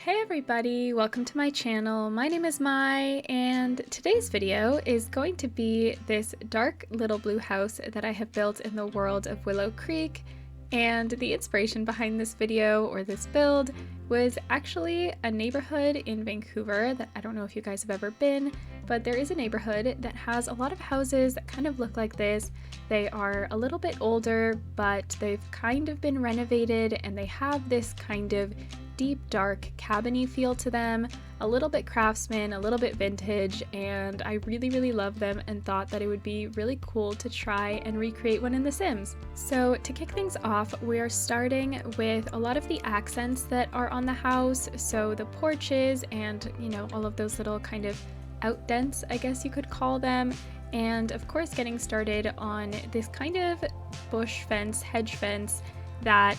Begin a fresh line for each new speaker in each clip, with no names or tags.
Hey everybody, welcome to my channel. My name is Mai, and today's video is going to be this dark little blue house that I have built in the world of Willow Creek. And the inspiration behind this video or this build was actually a neighborhood in Vancouver that I don't know if you guys have ever been, but there is a neighborhood that has a lot of houses that kind of look like this. They are a little bit older, but they've kind of been renovated and they have this kind of deep, dark, cabin-y feel to them, a little bit craftsman, a little bit vintage, and I really love them and thought that it would be really cool to try and recreate one in The Sims. So to kick things off, we are starting with a lot of the accents that are on the house, so the porches and, you know, all of those little kind of outdents, I guess you could call them, and of course getting started on this kind of bush fence, hedge fence, that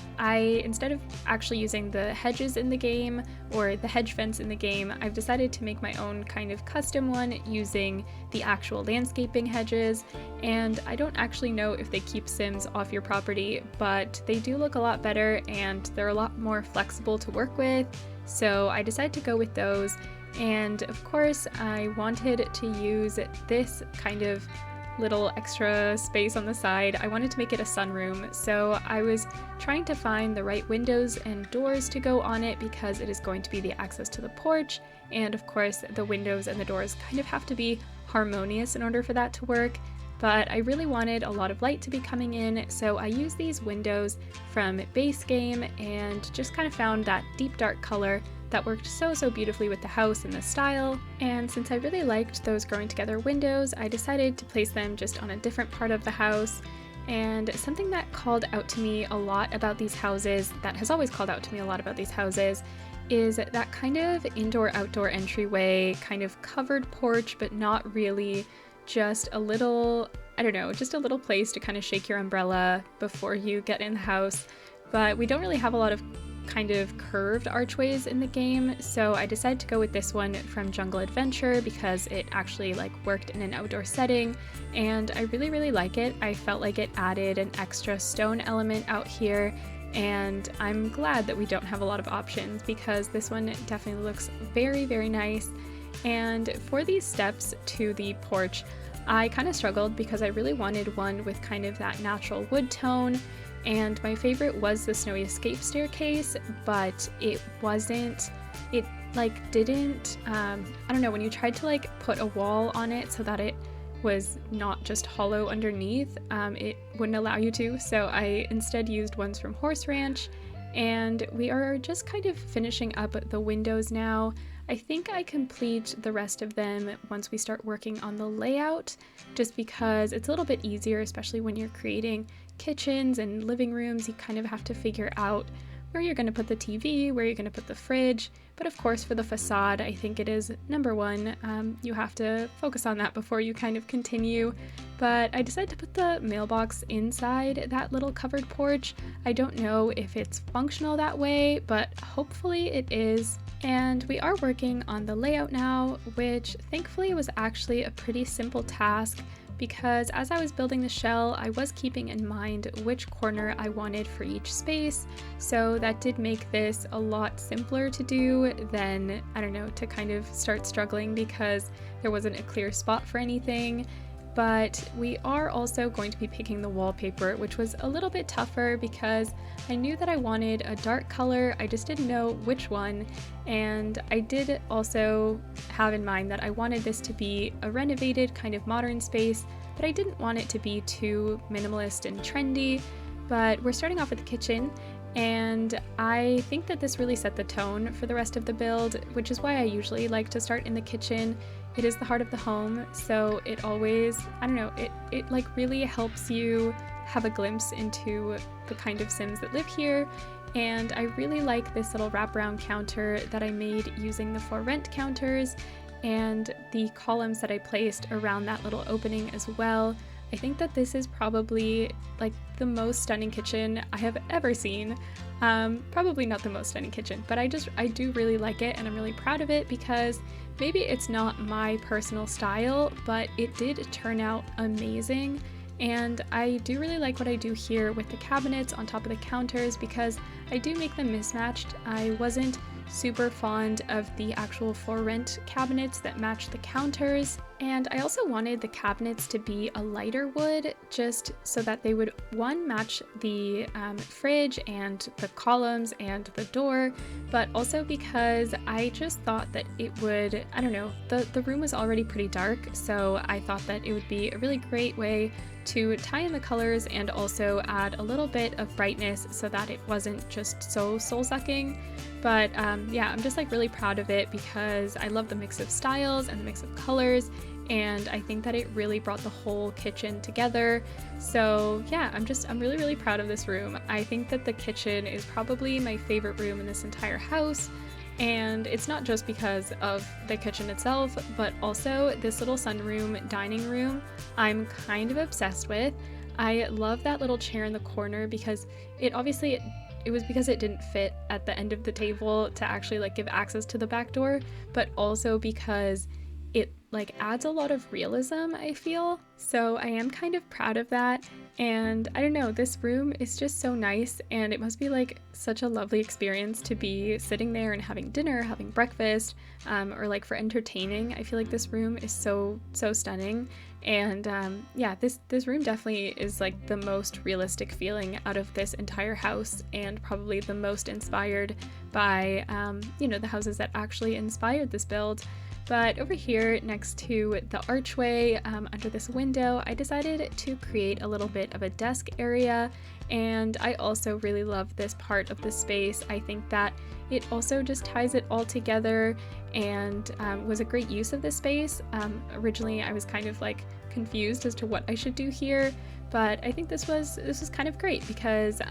instead of actually using the hedges in the game or the hedge fence in the game, I've decided to make my own kind of custom one using the actual landscaping hedges. And I don't actually know if they keep Sims off your property, but they do look a lot better and they're a lot more flexible to work with. So I decided to go with those. And of course, I wanted to use this kind of little extra space on the side. I wanted to make it a sunroom, so I was trying to find the right windows and doors to go on it because it is going to be the access to the porch, and of course the windows and the doors kind of have to be harmonious in order for that to work. But I really wanted a lot of light to be coming in, so I used these windows from base game and just kind of found that deep dark color that worked so beautifully with the house and the style. And since I really liked those growing together windows, I decided to place them just on a different part of the house. And something that called out to me a lot about these houses, that has always called out to me a lot about these houses, is that kind of indoor-outdoor entryway, kind of covered porch, but not really, just a little, I don't know, just a little place to kind of shake your umbrella before you get in the house. But we don't really have a lot of kind of curved archways in the game, so I decided to go with this one from Jungle Adventure because it actually worked in an outdoor setting, and I really like it. I felt like it added an extra stone element out here, and I'm glad that we don't have a lot of options because this one definitely looks very nice. And for these steps to the porch, I kind of struggled because I really wanted one with kind of that natural wood tone. And my favorite was the snowy escape staircase, but it wasn't, it didn't, I don't know, when you tried to put a wall on it so that it was not just hollow underneath, it wouldn't allow you to, so I instead used ones from Horse Ranch. And we are just kind of finishing up the windows now. I think I complete the rest of them once we start working on the layout, just because it's a little bit easier, especially when you're creating kitchens and living rooms. You kind of have to figure out where you're going to put the TV, where you're going to put the fridge. But of course, for the facade, I think it is number one. You have to focus on that before you kind of continue. But I decided to put the mailbox inside that little covered porch. I don't know if it's functional that way, but hopefully it is. And we are working on the layout now, which thankfully was actually a pretty simple task, because as I was building the shell, I was keeping in mind which corner I wanted for each space, so that did make this a lot simpler to do than, I don't know, to kind of start struggling because there wasn't a clear spot for anything. But we are also going to be picking the wallpaper, which was a little bit tougher because I knew that I wanted a dark color, I just didn't know which one. And I did also have in mind that I wanted this to be a renovated kind of modern space, but I didn't want it to be too minimalist and trendy. But we're starting off with the kitchen, and I think that this really set the tone for the rest of the build, which is why I usually like to start in the kitchen. It is the heart of the home, so it always, I don't know, it really helps you have a glimpse into the kind of Sims that live here. And I really like this little wraparound counter that I made using the for rent counters and the columns that I placed around that little opening as well. I think that this is probably the most stunning kitchen I have ever seen. Probably not the most stunning kitchen, but I do really like it, and I'm really proud of it because maybe it's not my personal style, but it did turn out amazing. And I do really like what I do here with the cabinets on top of the counters because I do make them mismatched. I wasn't super fond of the actual for rent cabinets that match the counters. And I also wanted the cabinets to be a lighter wood, just so that they would, one, match the fridge and the columns and the door, but also because I just thought that it would, I don't know, the room was already pretty dark, so I thought that it would be a really great way to tie in the colors and also add a little bit of brightness so that it wasn't just so soul-sucking. But yeah, I'm just like really proud of it because I love the mix of styles and the mix of colors, and I think that it really brought the whole kitchen together. So yeah, I'm really proud of this room. I think that the kitchen is probably my favorite room in this entire house. And it's not just because of the kitchen itself, but also this little sunroom dining room I'm kind of obsessed with. I love that little chair in the corner because it was because it didn't fit at the end of the table to actually like give access to the back door, but also because it like adds a lot of realism, I feel. So I am kind of proud of that. And I don't know, this room is just so nice, and it must be like such a lovely experience to be sitting there and having dinner, having breakfast, or like for entertaining. I feel like this room is so stunning. And yeah, this room definitely is like the most realistic feeling out of this entire house, and probably the most inspired by you know, the houses that actually inspired this build. But over here next to the archway, under this window, I decided to create a little bit of a desk area, and I also really love this part of the space. I think that it also just ties it all together and was a great use of this space. Originally I was kind of like confused as to what I should do here, but I think this was kind of great because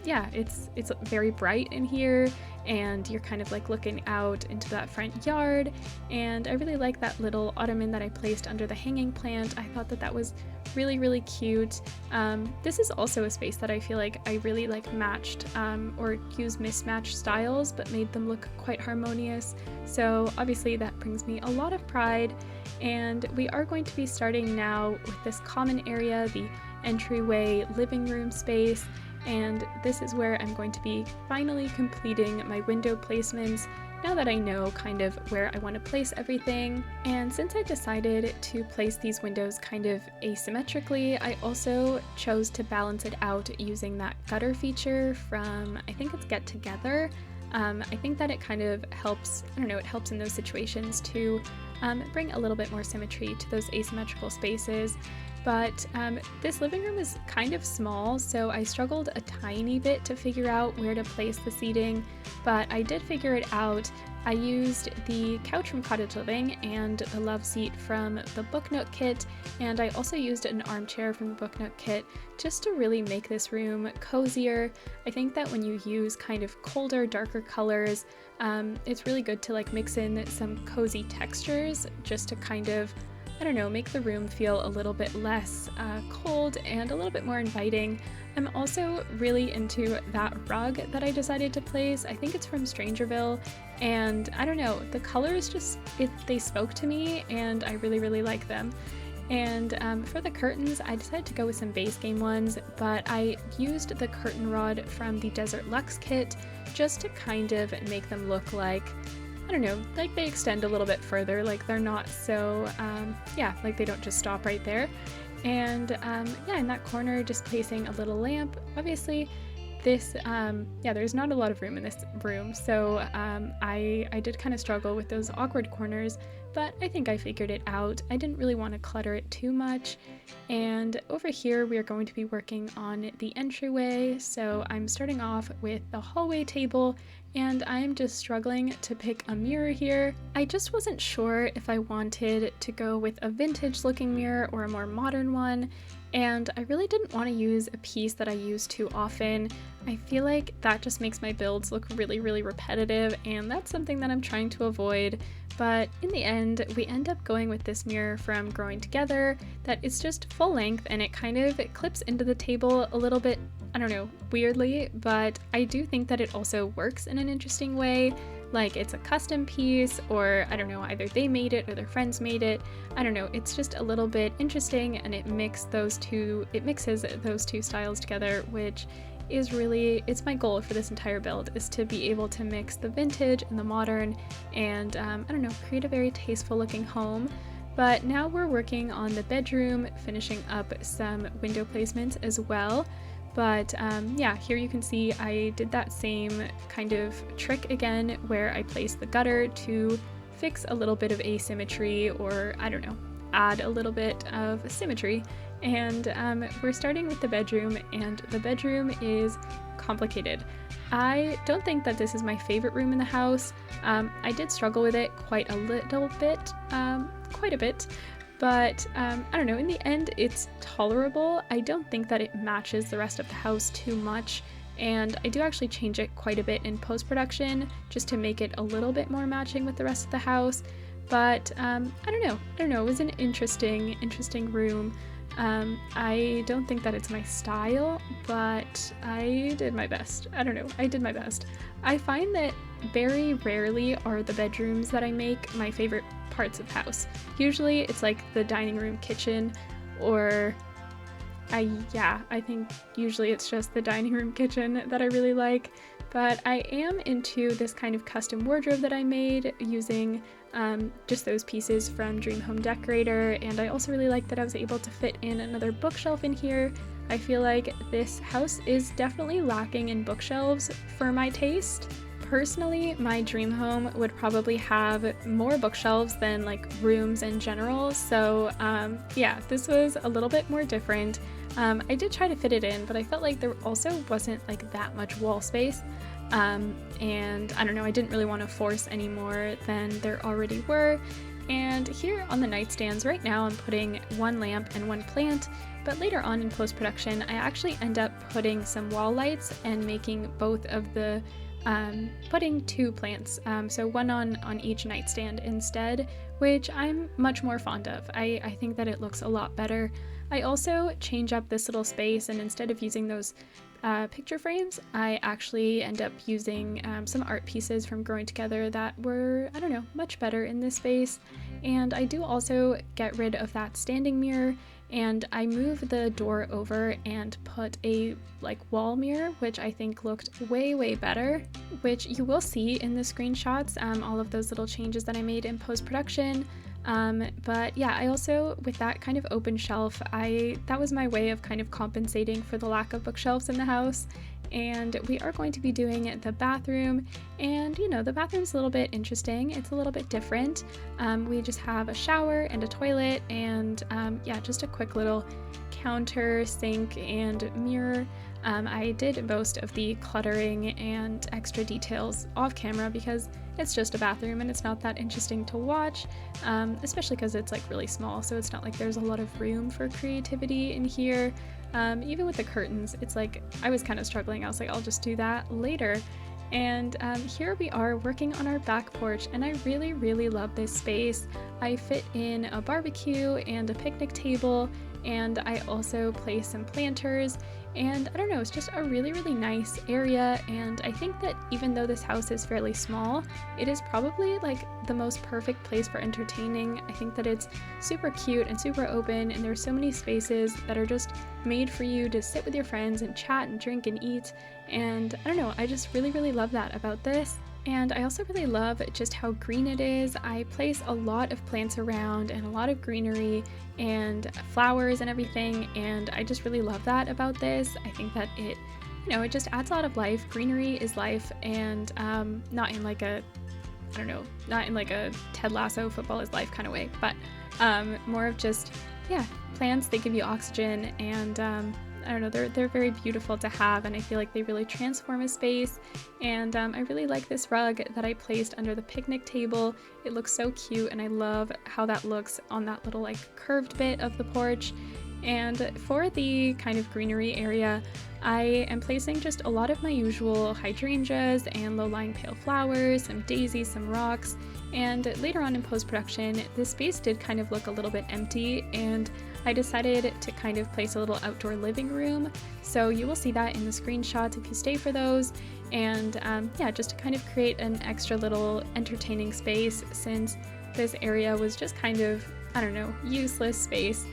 yeah, it's very bright in here, and you're kind of like looking out into that front yard. And I really like that little ottoman that I placed under the hanging plant. I thought that that was really cute. This is also a space that I feel like I really like matched or used mismatched styles but made them look quite harmonious. So obviously that brings me a lot of pride. And we are going to be starting now with this common area, the entryway living room space. And this is where I'm going to be finally completing my window placements now that I know kind of where I want to place everything. And since I decided to place these windows kind of asymmetrically, I also chose to balance it out using that gutter feature from, I think it's Get Together. I think that it kind of helps, I don't know, it helps in those situations to bring a little bit more symmetry to those asymmetrical spaces. But this living room is kind of small, so I struggled a tiny bit to figure out where to place the seating, but I did figure it out. I used the couch from Cottage Living and the love seat from the Book Nook kit, and I also used an armchair from the Book Nook kit just to really make this room cozier. I think that when you use kind of colder, darker colors, it's really good to like mix in some cozy textures just to kind of, I don't know, make the room feel a little bit less cold and a little bit more inviting. I'm also really into that rug that I decided to place. I think it's from Strangerville, and I don't know, the colors just, they spoke to me, and I really like them. And for the curtains, I decided to go with some base game ones, but I used the curtain rod from the Desert Luxe kit just to kind of make them look like, I don't know, like they extend a little bit further, like they're not so, yeah, like they don't just stop right there. And yeah, in that corner, just placing a little lamp. Obviously, this, yeah, there's not a lot of room in this room, so I did kind of struggle with those awkward corners, but I think I figured it out. I didn't really want to clutter it too much. And over here, we are going to be working on the entryway, so I'm starting off with the hallway table, and I'm just struggling to pick a mirror here. I just wasn't sure if I wanted to go with a vintage looking mirror or a more modern one, and I really didn't want to use a piece that I use too often. I feel like that just makes my builds look really repetitive, and that's something that I'm trying to avoid. But in the end, we end up going with this mirror from Growing Together that is just full length, and it kind of clips into the table a little bit, I don't know, weirdly, but I do think that it also works in an interesting way. Like it's a custom piece, or I don't know, either they made it or their friends made it. I don't know, it's just a little bit interesting, and it mixes those two styles together, which it's my goal for this entire build, is to be able to mix the vintage and the modern and I don't know, create a very tasteful looking home. But now we're working on the bedroom, finishing up some window placements as well. But yeah, here you can see I did that same kind of trick again where I placed the gutter to fix a little bit of asymmetry, or I don't know, add a little bit of symmetry. And we're starting with the bedroom, and the bedroom is complicated. I don't think that this is my favorite room in the house. I did struggle with it quite a bit, but I don't know, in the end it's tolerable. I don't think that it matches the rest of the house too much, and I do actually change it quite a bit in post-production just to make it a little bit more matching with the rest of the house. But I don't know, it was an interesting room. I don't think that it's my style, but I did my best. I did my best. I find that very rarely are the bedrooms that I make my favorite parts of the house. Usually it's like the dining room, kitchen, or I think usually it's just the dining room, kitchen that I really like. But I am into this kind of custom wardrobe that I made using just those pieces from Dream Home Decorator, and I also really like that I was able to fit in another bookshelf in here. I feel like this house is definitely lacking in bookshelves for my taste. Personally, my dream home would probably have more bookshelves than like rooms in general, so yeah, this was a little bit more different. I did try to fit it in, but I felt like there also wasn't like that much wall space. And I don't know, I didn't really want to force any more than there already were. And here on the nightstands right now I'm putting one lamp and one plant, but later on in post-production I actually end up putting some wall lights and making both of the putting two plants, so one on each nightstand instead, which I'm much more fond of. I think that it looks a lot better. I also change up this little space, and instead of using those picture frames, I actually end up using some art pieces from Growing Together that were, I don't know, much better in this space. And I do also get rid of that standing mirror, and I move the door over and put a like wall mirror, which I think looked way better, which you will see in the screenshots, all of those little changes that I made in post-production. But yeah, I also, with that kind of open shelf, that was my way of kind of compensating for the lack of bookshelves in the house. And we are going to be doing the bathroom, and you know, the bathroom's a little bit interesting. It's a little bit different. We just have a shower and a toilet, and yeah, just a quick little counter, sink, and mirror. I did most of the cluttering and extra details off camera because it's just a bathroom and it's not that interesting to watch, especially because it's like really small, so it's not like there's a lot of room for creativity in here. Even with the curtains, it's like I was kind of struggling. I was like, I'll just do that later. And here we are working on our back porch, and I really love this space. I fit in a barbecue and a picnic table, and I also place some planters, and I don't know, it's just a really nice area. And I think that even though this house is fairly small, it is probably like the most perfect place for entertaining. I think that it's super cute and super open, and there's so many spaces that are just made for you to sit with your friends and chat and drink and eat. And I don't know, I just really love that about this. And I also really love just how green it is. I place a lot of plants around and a lot of greenery and flowers and everything, and I just really love that about this. I think that it, you know, it just adds a lot of life. Greenery is life, and not in like a, I don't know, not in like a Ted Lasso football is life kind of way, but more of just, yeah, plants, they give you oxygen, and I don't know, they're very beautiful to have, and I feel like they really transform a space. And I really like this rug that I placed under the picnic table. It looks so cute, and I love how that looks on that little like curved bit of the porch. And for the kind of greenery area, I am placing just a lot of my usual hydrangeas and low-lying pale flowers, some daisies, some rocks. And later on in post-production, this space did kind of look a little bit empty, and I decided to kind of place a little outdoor living room. So you will see that in the screenshots if you stay for those. And yeah, just to kind of create an extra little entertaining space, since this area was just kind of, I don't know, useless space.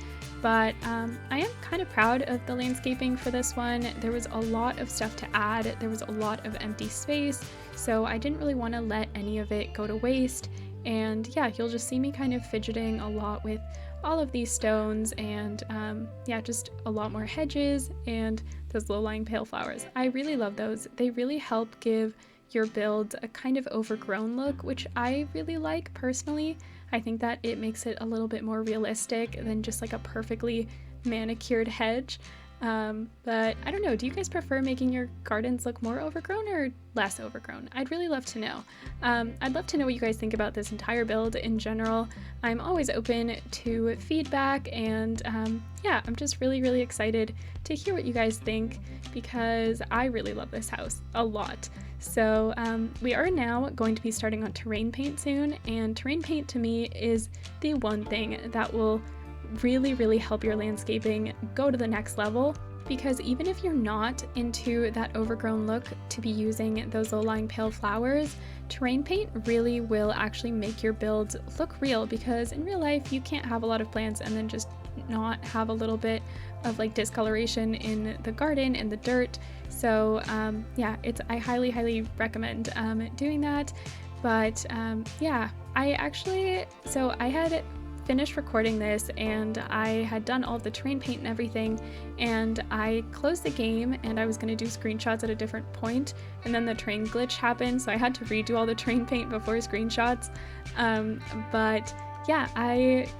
but I am kind of proud of the landscaping for this one. There was a lot of stuff to add. There was a lot of empty space, so I didn't really want to let any of it go to waste. And yeah, you'll just see me kind of fidgeting a lot with all of these stones, and yeah, just a lot more hedges and those low-lying pale flowers. I really love those. They really help give your build a kind of overgrown look, which I really like personally. I think that it makes it a little bit more realistic than just like a perfectly manicured hedge. But I don't know, do you guys prefer making your gardens look more overgrown or less overgrown? I'd really love to know. I'd love to know what you guys think about this entire build in general. I'm always open to feedback, and yeah, I'm just really excited to hear what you guys think, because I really love this house a lot. So we are now going to be starting on terrain paint soon, and terrain paint to me is the one thing that will really help your landscaping go to the next level, because even if you're not into that overgrown look to be using those low-lying pale flowers, terrain paint really will actually make your builds look real, because in real life you can't have a lot of plants and then just not have a little bit of like discoloration in the garden and the dirt. So yeah, I highly recommend doing that. But yeah, I had finished recording this and I had done all the terrain paint and everything, and I closed the game and I was going to do screenshots at a different point, and then the terrain glitch happened, so I had to redo all the terrain paint before screenshots. But yeah,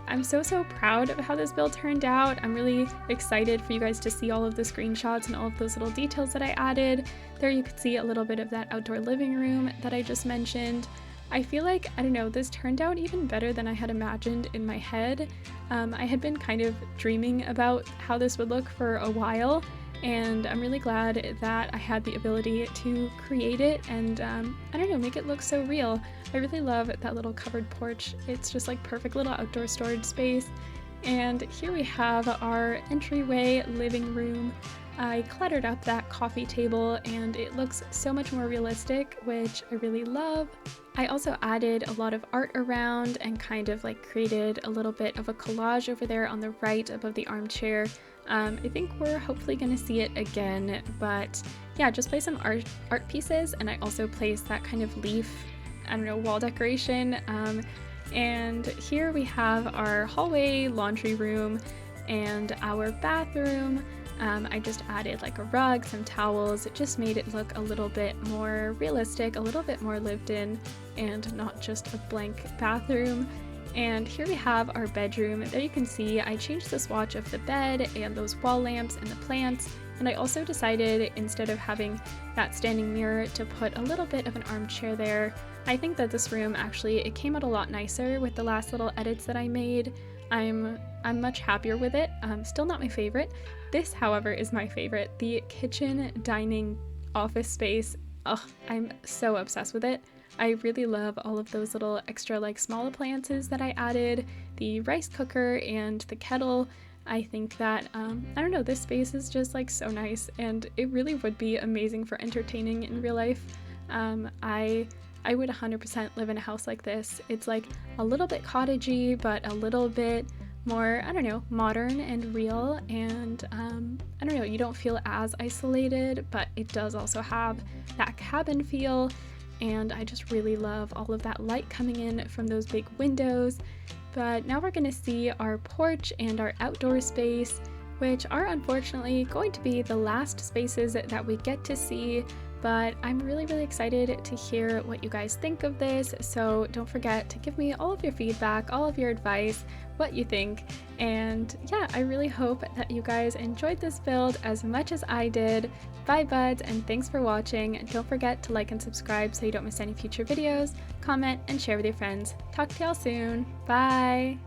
I'm so proud of how this build turned out. I'm really excited for you guys to see all of the screenshots and all of those little details that I added. There you could see a little bit of that outdoor living room that I just mentioned. I feel like, I don't know, this turned out even better than I had imagined in my head. I had been kind of dreaming about how this would look for a while, and I'm really glad that I had the ability to create it and, I don't know, make it look so real. I really love that little covered porch. It's just like perfect little outdoor storage space. And here we have our entryway living room. I cluttered up that coffee table and it looks so much more realistic, which I really love. I also added a lot of art around and kind of like created a little bit of a collage over there on the right above the armchair. I think we're hopefully going to see it again, but yeah, just place some art pieces, and I also placed that kind of leaf, I don't know, wall decoration. And here we have our hallway, laundry room, and our bathroom. I just added like a rug, some towels. It just made it look a little bit more realistic, a little bit more lived in, and not just a blank bathroom. And here we have our bedroom. There you can see I changed the swatch of the bed and those wall lamps and the plants. And I also decided, instead of having that standing mirror, to put a little bit of an armchair there. I think that this room actually, it came out a lot nicer with the last little edits that I made. I'm much happier with it. Still not my favorite. This, however, is my favorite. The kitchen, dining, office space. Ugh, I'm so obsessed with it. I really love all of those little extra like small appliances that I added, the rice cooker and the kettle. I think that, I don't know, this space is just like so nice, and it really would be amazing for entertaining in real life. I would 100% live in a house like this. It's like a little bit cottagey, but a little bit more, I don't know, modern and real, and I don't know, you don't feel as isolated, but it does also have that cabin feel. And I just really love all of that light coming in from those big windows. But now we're gonna see our porch and our outdoor space, which are unfortunately going to be the last spaces that we get to see. But I'm really excited to hear what you guys think of this, so don't forget to give me all of your feedback, all of your advice, what you think. And yeah, I really hope that you guys enjoyed this build as much as I did. Bye buds, and thanks for watching. Don't forget to like and subscribe so you don't miss any future videos, comment and share with your friends. Talk to y'all soon. Bye!